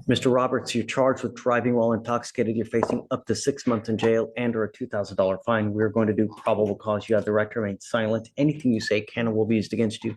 Mr. Roberts, you're charged with driving while intoxicated. You're facing up to 6 months in jail and or a $2,000 fine. We're going to do probable cause. You have the right to remain silent. Anything you say can or will be used against you.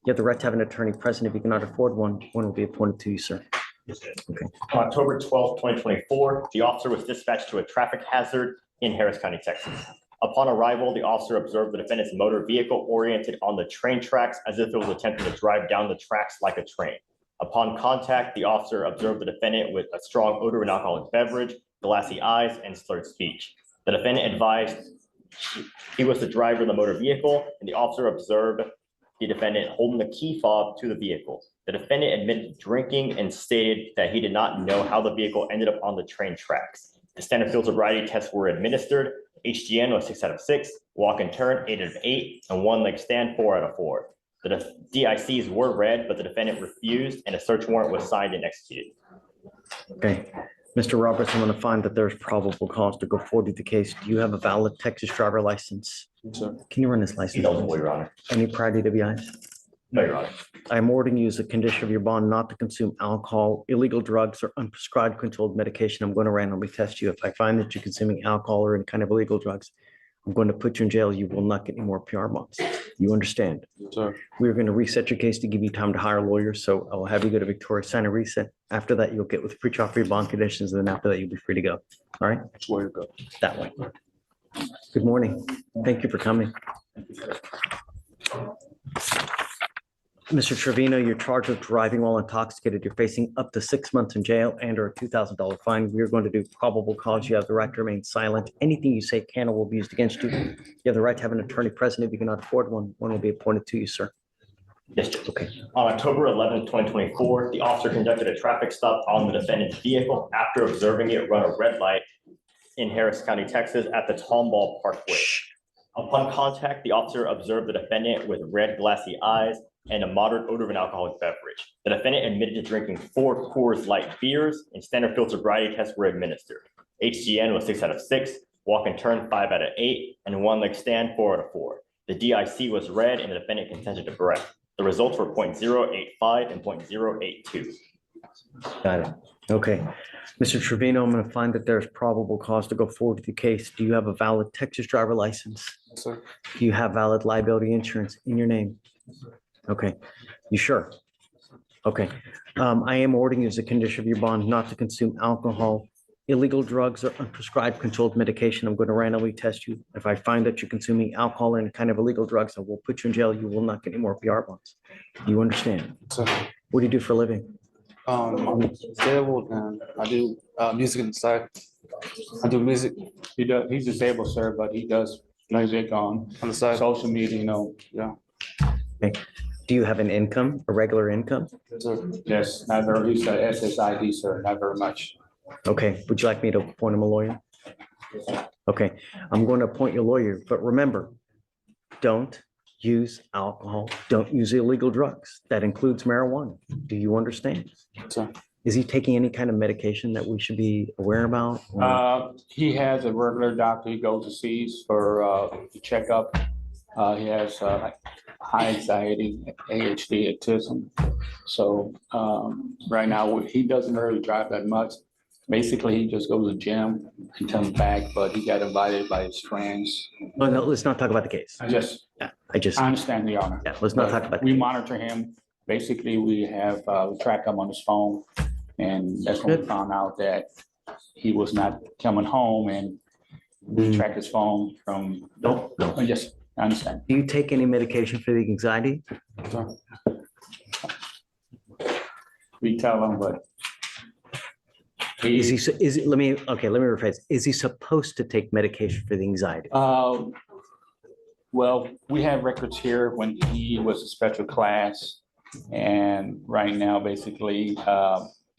You have the right to have an attorney present. If you cannot afford one, one will be appointed to you, sir. Okay. On October 12th, 2024, the officer was dispatched to a traffic hazard in Harris County, Texas. Upon arrival, the officer observed the defendant's motor vehicle oriented on the train tracks as if it was attempting to drive down the tracks like a train. Upon contact, the officer observed the defendant with a strong odor of an alcoholic beverage, glassy eyes, and slurred speech. The defendant advised he was the driver of the motor vehicle, and the officer observed the defendant holding the key fob to the vehicle. The defendant admitted to drinking and stated that he did not know how the vehicle ended up on the train tracks. The standard field sobriety tests were administered. HGN was 6 out of 6, walk and turn 8 out of 8, and one leg stand 4 out of 4. The DICs were read, but the defendant refused, and a search warrant was signed and executed. Okay. Mr. Roberts, I'm going to find that there's probable cause to go forward with the case. Do you have a valid Texas driver license? Yes, sir. Can you run this license? Eligible, Your Honor. Any prior DWIs? No, Your Honor. I am ordering you as a condition of your bond not to consume alcohol, illegal drugs, or unprescribed controlled medication. I'm going to randomly test you. If I find that you're consuming alcohol or any kind of illegal drugs, I'm going to put you in jail. You will not get any more PR bonds. You understand? Yes, sir. We're going to reset your case to give you time to hire lawyers. So I'll have you go to Victoria, sign a reset. After that, you'll get with pre-trial free bond conditions. And then after that, you'll be free to go. All right? Where to go? That way. Good morning. Thank you for coming. Mr. Trevino, you're charged with driving while intoxicated. You're facing up to 6 months in jail and or a $2,000 fine. We're going to do probable cause. You have the right to remain silent. Anything you say can or will be used against you. You have the right to have an attorney present. If you cannot afford one, one will be appointed to you, sir. Yes, Judge. Okay. On October 11th, 2024, the officer conducted a traffic stop on the defendant's vehicle after observing it run a red light in Harris County, Texas at the Tomball Parkway. Upon contact, the officer observed the defendant with red glassy eyes and a moderate odor of an alcoholic beverage. The defendant admitted to drinking 4 Coors Light beers, and standard field sobriety tests were administered. HGN was 6 out of 6, walk and turn 5 out of 8, and one leg stand 4 out of 4. The DIC was read and the defendant consented to breath. The results were 0.085 and 0.082. Got it. Okay. Mr. Trevino, I'm going to find that there's probable cause to go forward with the case. Do you have a valid Texas driver license? Yes, sir. Do you have valid liability insurance in your name? Yes, sir. Okay. You sure? Okay. I am ordering you as a condition of your bond not to consume alcohol, illegal drugs, or unprescribed controlled medication. I'm going to randomly test you. If I find that you're consuming alcohol and kind of illegal drugs, I will put you in jail. You will not get any more PR bonds. You understand? So, What do you do for a living? I'm disabled and I do music on the side. I do music He's disabled, sir, but he does music on on the side. social media, Yeah. Okay. Do you have an income, a regular income? So, Yes, not very, he's a SSID, sir, not very much. Okay. Would you like me to appoint him a lawyer? Okay. I'm going to appoint you a lawyer, but remember, don't use alcohol. Don't use illegal drugs. That includes marijuana. Do you understand? so, Is he taking any kind of medication that we should be aware about? He has a regular doctor he goes to see for the checkup. He has high anxiety, ADHD, autism. So right now, he doesn't really drive that much. Basically, he just goes to the gym and comes back, but he got invited by his friends. Oh, no, let's not talk about the case. I I understand the honor. yeah, let's not talk about. We the case. monitor him. Basically, we have, we track him on his phone. And that's when we Good. found out that he was not coming home and we tracked his phone from. No, no. Yes, I understand. Do you take any medication for the anxiety? So, we tell him, but. Is he, let me rephrase. Is he supposed to take medication for the anxiety? Well, we have records here when he was a special class. And right now, basically,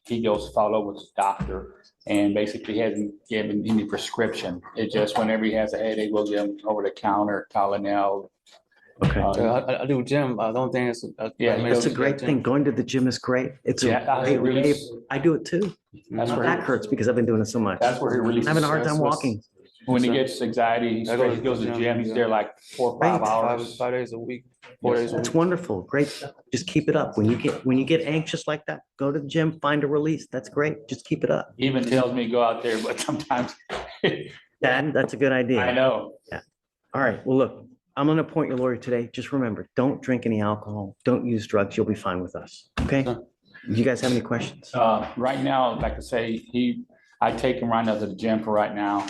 he goes follow with his doctor and basically hasn't given any prescription. It just whenever he has a headache, we'll give him over the counter Tylenol. Okay. I do gym. I don't think it's. Yeah, That's a great thing. Going to the gym is great. It's a Yeah, great really- relief. I do it too. That's My where back he- hurts because I've been doing it so much. That's where he really. I'm having a hard time walking. When he gets anxiety, he I go to goes to the the gym, gym, he's yeah. there like 4 or 5 Great. hours. 5 days a week, 4 days a That's week. wonderful. Great. Just keep it up. When you get anxious like that, go to the gym, find a release. That's great. Just keep it up. He even tells me to go out there, but sometimes Dad, that's a good idea. I know. All right. Well, look, I'm going to appoint your lawyer today. Just remember, don't drink any alcohol. Don't use drugs. You'll be fine with us. Okay? Sure. You guys have any questions? Right now, like I say, I take him right now to the gym for right now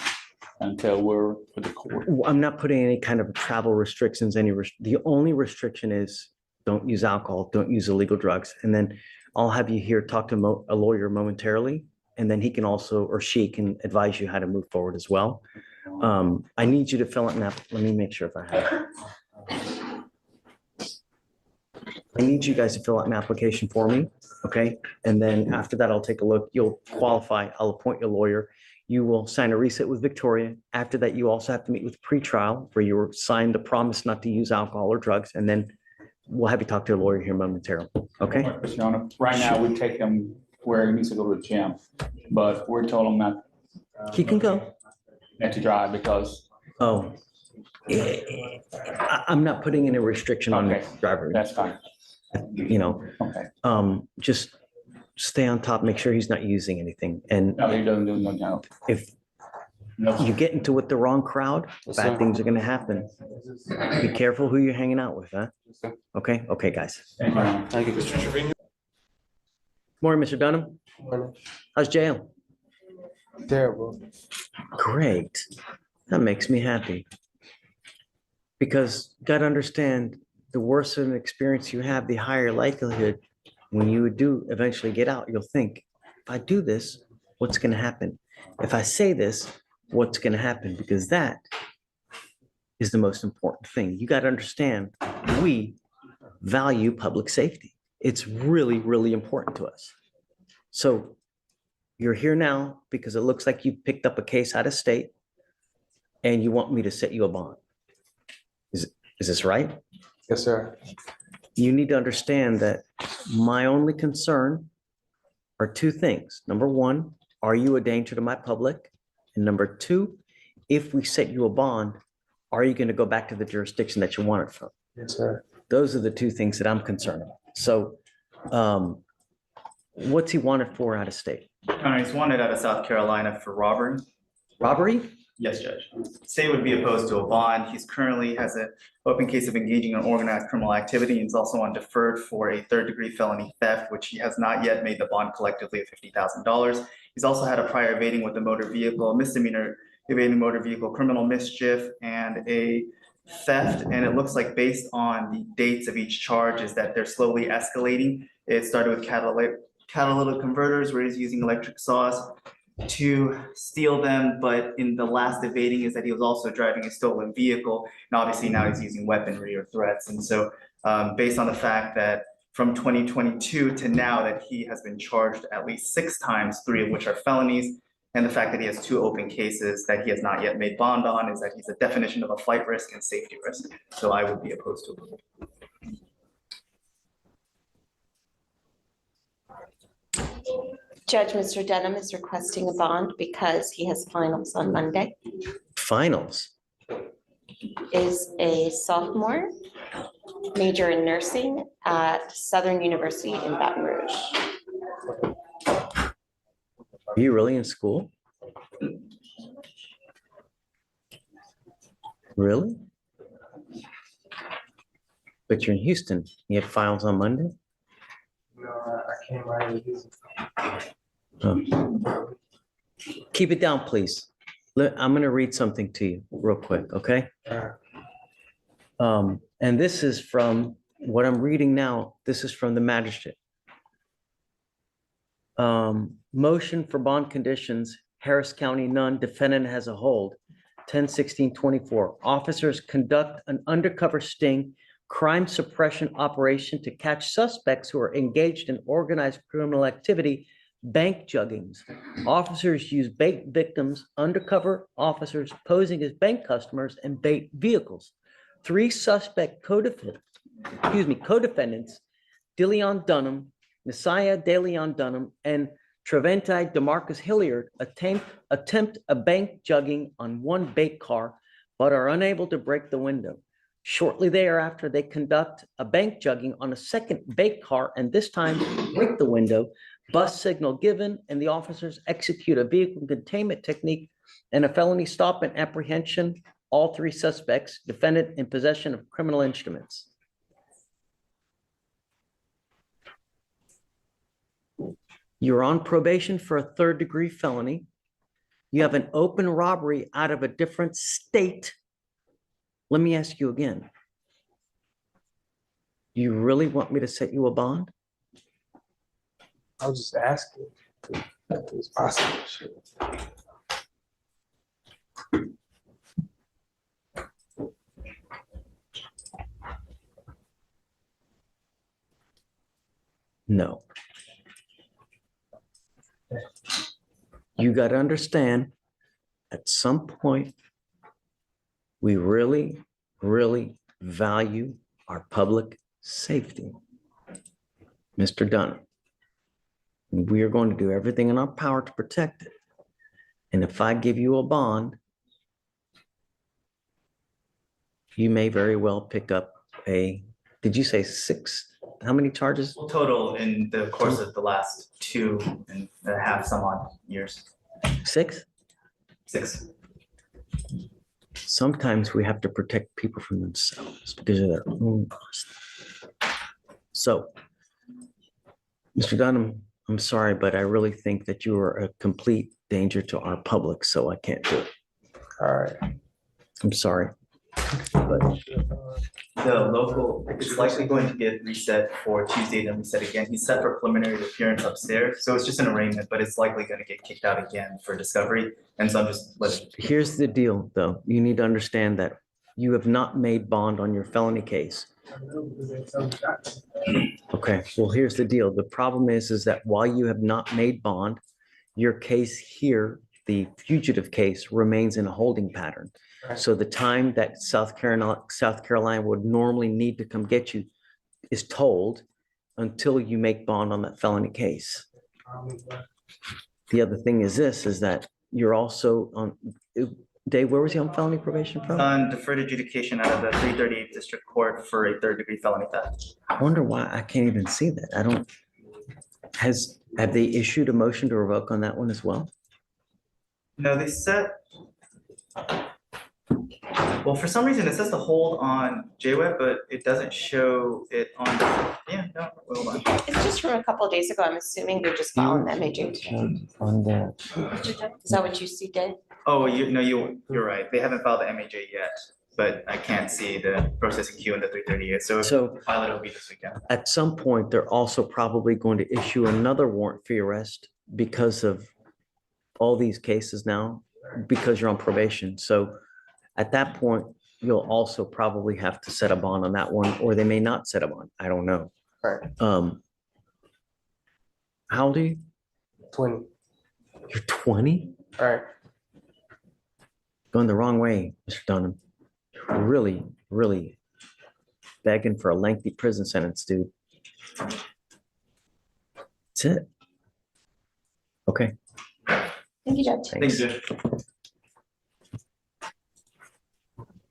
until we're for the court. I'm not putting any kind of travel restrictions, the only restriction is don't use alcohol, don't use illegal drugs. And then I'll have you here talk to a lawyer momentarily, and then he can also, or she can advise you how to move forward as well. I need you to fill out an app. Let me make sure if I have it. I need you guys to fill out an application for me, okay? And then after that, I'll take a look. You'll qualify. I'll appoint your lawyer. You will sign a reset with Victoria. After that, you also have to meet with pretrial where you were signed the promise not to use alcohol or drugs. And then we'll have you talk to a lawyer here momentarily, okay? Your Honor, right now, we take him where he needs to go to the gym, but we're told him not He can go. to drive because Oh. I'm not putting any restriction on the Okay. driver, that's fine. you know, Okay. just stay on top, make sure he's not using anything. And No, he doesn't do no. if No. you get into with the wrong crowd, Yes, bad sir. things are gonna happen. Be careful who you're hanging out with, huh? Yes, sir. Okay, okay, guys. Thank you, Your Honor. Thank you. Morning, Mr. Dunham. How's jail? Terrible. Great. That makes me happy. Because you gotta understand, the worse of an experience you have, the higher likelihood when you do eventually get out, you'll think, if I do this, what's gonna happen? If I say this, what's gonna happen? Because that is the most important thing. You gotta understand, we value public safety. It's really, really important to us. So you're here now because it looks like you picked up a case out of state and you want me to set you a bond. Is this right? Yes, sir. You need to understand that my only concern are two things. Number one, are you a danger to my public? And number two, if we set you a bond, are you going to go back to the jurisdiction that you wanted from? Yes, sir. Those are the two things that I'm concerned about. So what's he wanted for out of state? He's wanted out of South Carolina for robbery. Robbery? Yes, Judge. State would be opposed to a bond. He's currently has an open case of engaging in organized criminal activity. He's also on deferred for a third-degree felony theft, which he has not yet made the bond collectively of $50,000. He's also had a prior evading with a motor vehicle, misdemeanor evading motor vehicle, criminal mischief, and a theft. And it looks like based on the dates of each charge is that they're slowly escalating. It started with catalytic converters where he's using electric saws to steal them, but in the last evading is that he was also driving a stolen vehicle, and obviously now he's using weaponry or threats. And so based on the fact that from 2022 to now that he has been charged at least 6 times, 3 of which are felonies, and the fact that he has 2 open cases that he has not yet made bond on, is that he's a definition of a flight risk and safety risk. So I would be opposed to it. Judge, Mr. Denham is requesting a bond because he has finals on Monday. Finals? Is a sophomore, major in nursing at Southern University in Baton Rouge. Are you really in school? Really? But you're in Houston. You have finals on Monday? No, I can't write it. Oh. Keep it down, please. I'm going to read something to you real quick, okay? And this is from what I'm reading now. This is from the magistrate. Motion for bond conditions, Harris County, none, defendant has a hold. 10/16/24. Officers conduct an undercover sting crime suppression operation to catch suspects who are engaged in organized criminal activity, bank juggings. Officers use bait victims, undercover officers posing as bank customers, and bait vehicles. 3 suspect co-defendants, DeLeon Dunham, Messiah DeLeon Dunham, and Treventi DeMarcus Hilliard attempt a bank jugging on one bait car, but are unable to break the window. Shortly thereafter, they conduct a bank jugging on a second bait car and this time break the window. Bus signal given, and the officers execute a vehicle containment technique and a felony stop and apprehension. All three suspects, defendant in possession of criminal instruments. You're on probation for a third-degree felony. You have an open robbery out of a different state. Let me ask you again. Do you really want me to set you a bond? I was just asking if it was possible. No. You got to understand, at some point, we really, really value our public safety. Mr. Dunham, we are going to do everything in our power to protect it. And if I give you a bond, you may very well pick up did you say 6? How many charges? Total in the course of the last 2.5 some odd years. 6? 6. Sometimes we have to protect people from themselves because of their own. So, Mr. Dunham, I'm sorry, but I really think that you are a complete danger to our public, so I can't do it. All right. I'm sorry. But The local is likely going to get reset for Tuesday, then reset again. He's set for preliminary appearance upstairs, so it's just an arraignment, but it's likely going to get kicked out again for discovery. And so I'm just letting. here's the deal, though. You need to understand that you have not made bond on your felony case. Okay, well, here's the deal. The problem is that while you have not made bond, your case here, the fugitive case, remains in a holding pattern. So the time that South Carolina would normally need to come get you is told until you make bond on that felony case. The other thing is that you're also on, Dave, where was he on felony probation from? On deferred adjudication out of the 338th District Court for a third-degree felony theft. I wonder why I can't even see that. Have they issued a motion to revoke on that one as well? No, they set. Well, for some reason, it says to hold on JWeb, but it doesn't show it on, yeah, no, hold on. It's just from a couple of days ago. I'm assuming they're just following the MAJ today. On that. Is that what you see, Dave? Oh, you're right. They haven't filed the MAJ yet, but I can't see the processing queue in the 338. So So file it will be this weekend. at some point, they're also probably going to issue another warrant for your arrest because of all these cases now, because you're on probation. So at that point, you'll also probably have to set a bond on that one, or they may not set a bond. I don't know. Right. How old are you? 20. You're 20? All right. Going the wrong way, Mr. Dunham. You're really, really begging for a lengthy prison sentence, dude. That's it. Okay. Thank you, Judge. Thanks. Thank you.